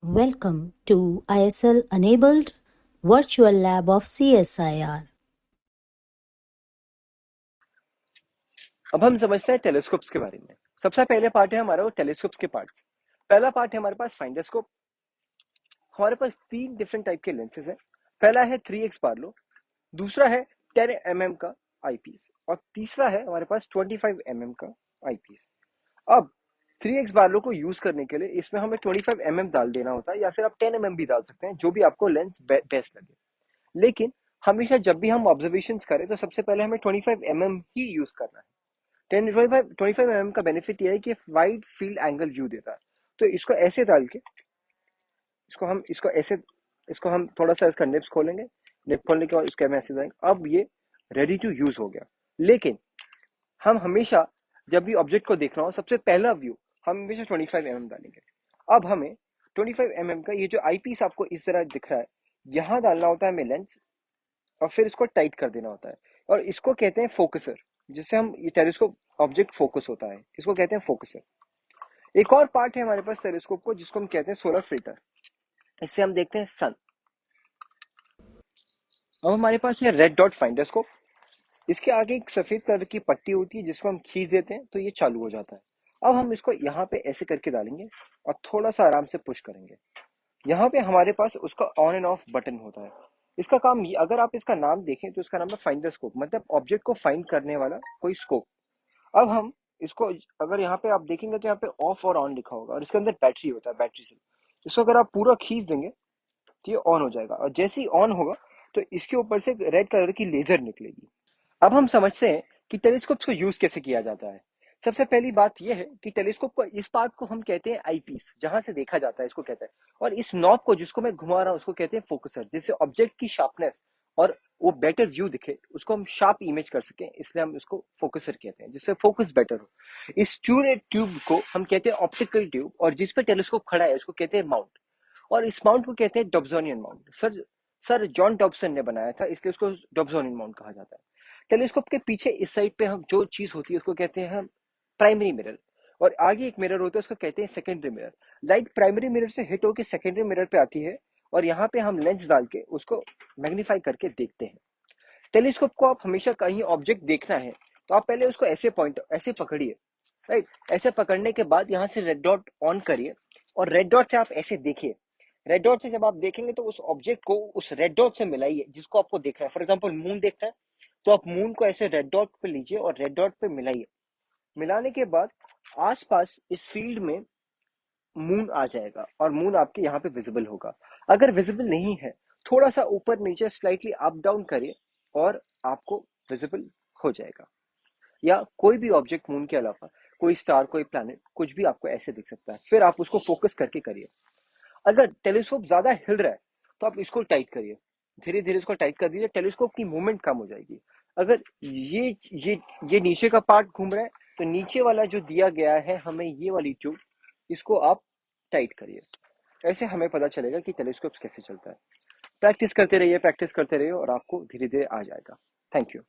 Welcome to ISL Enabled Virtual Lab of CSIR. अब हम समझते हैं टेलीस्कोप्स के बारे में। सबसे पहले पार्ट है हमारा वो टेलीस्कोप्स के पार्ट्स। पहला पार्ट है हमारे पास फाइंडरस्कोप। हमारे पास 3 डिफरेंट टाइप के लेंसेज हैं। पहला है 3x बार्लो, दूसरा है 10 mm का आईपीस और तीसरा है हमारे पास 25 mm का आईपीस। अब 3x बार्लो को यूज करने के लिए इसमें हमें 25 mm डाल देना होता है या फिर आप 10 mm भी डाल सकते हैं, जो भी आपको लेंस बेस्ट लगे। लेकिन हमेशा जब भी हम ऑब्जर्वेशंस करें तो सबसे पहले हमें 25 mm ही यूज करना है। 25 mm का बेनिफिट यह है कि वाइड फील्ड एंगल व्यू देता है। तो इसको ऐसे डाल के इसको हम थोड़ा सा इसका निप्स खोलेंगे। निप खोलने के बाद इसके हम ऐसे जाएंगे। अब ये रेडी टू यूज हो गया। लेकिन हम हमेशा जब भी ऑब्जेक्ट को देखना हो सबसे पहला व्यू हम हमेशा 25 mm डालेंगे। अब हमें 25 mm का ये जो आई पीस आपको इस तरह दिख रहा है, यहाँ डालना होता है हमें लेंस और फिर इसको टाइट कर देना होता है और इसको कहते हैं फोकसर, जिससे हम ये टेलीस्कोप ऑब्जेक्ट फोकस होता है, इसको कहते हैं फोकसर। एक और पार्ट है हमारे पास टेलीस्कोप को जिसको हम कहते हैं सोलर फिल्टर। इससे हम देखते हैं सन। अब हमारे पास है रेड डॉट फाइंडरस्कोप। इसके आगे एक सफेद कलर की पट्टी होती है जिसको हम खींच देते हैं तो ये चालू हो जाता है। अब हम इसको यहाँ पे ऐसे करके डालेंगे और थोड़ा सा आराम से पुश करेंगे। यहाँ पे हमारे पास उसका ऑन एंड ऑफ बटन होता है। इसका काम, अगर आप इसका नाम देखें तो इसका नाम है फाइंडरस्कोप, मतलब ऑब्जेक्ट को फाइंड करने वाला कोई स्कोप। अब हम इसको, अगर यहाँ पे आप देखेंगे तो यहाँ पे ऑफ और ऑन लिखा होगा और इसके अंदर बैटरी होता है, बैटरी से इसको अगर आप पूरा खींच देंगे तो ये ऑन हो जाएगा और जैसे ही ऑन होगा तो इसके ऊपर से रेड कलर की लेजर निकलेगी। अब हम समझते हैं कि टेलीस्कोप को यूज कैसे किया जाता है। सबसे पहली बात यह है कि टेलीस्कोप को, इस पार्ट को हम कहते हैं आईपीस, जहां से देखा जाता है इसको कहते हैं, और इस नॉब को जिसको मैं घुमा रहा हूं उसको कहते हैं फोकसर, जिससे ऑब्जेक्ट की शार्पनेस और वो बेटर व्यू दिखे, उसको हम शार्प इमेज कर सकें, इसलिए हम इसको फोकसर कहते हैं, जिससे फोकस बेटर हो। इस ट्यूब को हम कहते हैं ऑप्टिकल ट्यूब, और जिस पे टेलीस्कोप खड़ा है उसको कहते हैं माउंट, और इस माउंट को कहते हैं डॉब्सोनियन माउंट। सर जॉन डॉब्सन ने बनाया था, इसलिए उसको डॉब्सोनियन माउंट कहा जाता है। टेलीस्कोप के पीछे इस साइड पे हम जो चीज होती है उसको कहते हैं हम प्राइमरी मिरर, और आगे एक मिरर होता है उसको कहते हैं secondary mirror. Light primary mirror से हिट होकर सेकेंडरी मिरर पे आती है और यहाँ पे हम लेंस डाल के उसको मैग्नीफाई करके देखते हैं। टेलीस्कोप को आप हमेशा कहीं ऑब्जेक्ट देखना है तो आप पहले उसको ऐसे पकड़िए, राइट। ऐसे पकड़ने के बाद यहाँ से रेड डॉट ऑन करिए और रेड डॉट से आप ऐसे देखिए। रेड डॉट से जब आप देखेंगे तो उस ऑब्जेक्ट को उस रेड डॉट से मिलाइए जिसको आपको देखना है। फॉर एग्जाम्पल मून देखना है तो आप मून को ऐसे रेड डॉट पे लीजिए और रेड डॉट पे मिलाइए। मिलाने के बाद आसपास इस फील्ड में मून आ जाएगा और मून आपके यहाँ पे विजिबल होगा। अगर विजिबल नहीं है, थोड़ा सा ऊपर नीचे स्लाइटली अप डाउन करिए और आपको विजिबल हो जाएगा। या कोई भी ऑब्जेक्ट मून के अलावा, कोई स्टार, कोई प्लैनेट, कुछ भी आपको ऐसे दिख सकता है। फिर आप उसको फोकस करके करिए। अगर टेलीस्कोप ज्यादा हिल रहा है तो आप इसको टाइट करिए, धीरे धीरे इसको टाइट कर दीजिए, टेलीस्कोप की मूवमेंट कम हो जाएगी। अगर ये नीचे का पार्ट घूम रहा है तो नीचे वाला जो दिया गया है हमें, ये वाली ट्यूब, इसको आप टाइट करिए। ऐसे हमें पता चलेगा कि टेलीस्कोप कैसे चलता है। प्रैक्टिस करते रहिए और आपको धीरे धीरे आ जाएगा। Thank you.